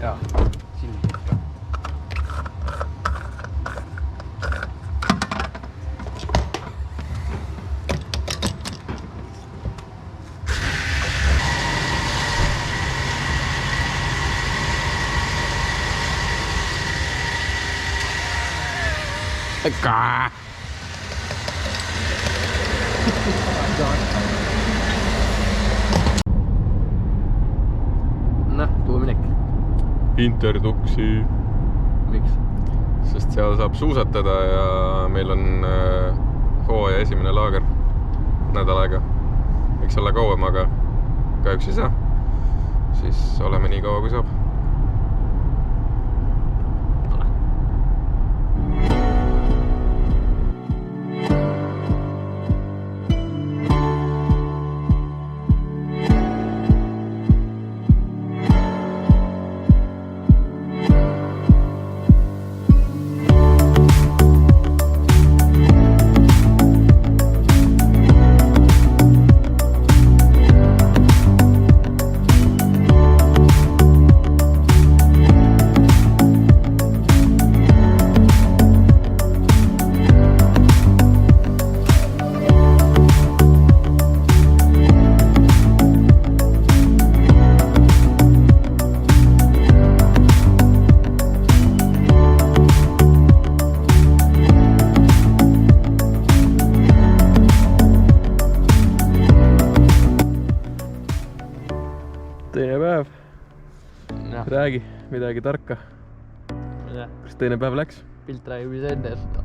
Jaa, silmi ka. Ka. Noh, tuua minek. Interduksi. Miks? Sest seal saab suusatada ja meil on hooaja esimene laager nädal aega. Võiks olla kauem, aga kahjuks ei saa. Siis oleme nii kaua kui saab. Teine päev. Noh, Räägi midagi tarka. Kas teine päev läks? pilt räägib ise enne seda.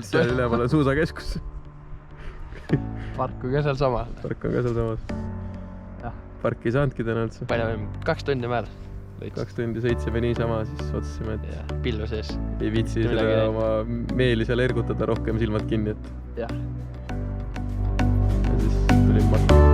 Seal üleval on suusakeskus. Park on ka seal sama. Park on ka seal samas. Jah. Park ei saanudki täna üldse. Palju 2 tundi määr. 2 tundi sõitsime niisama, siis otsusime, et Ja, pillu sees. ei viitsi Mitte seda midagi oma meeli seal ergutada rohkem silmad kinni, et Jah. ja siis tulin matta.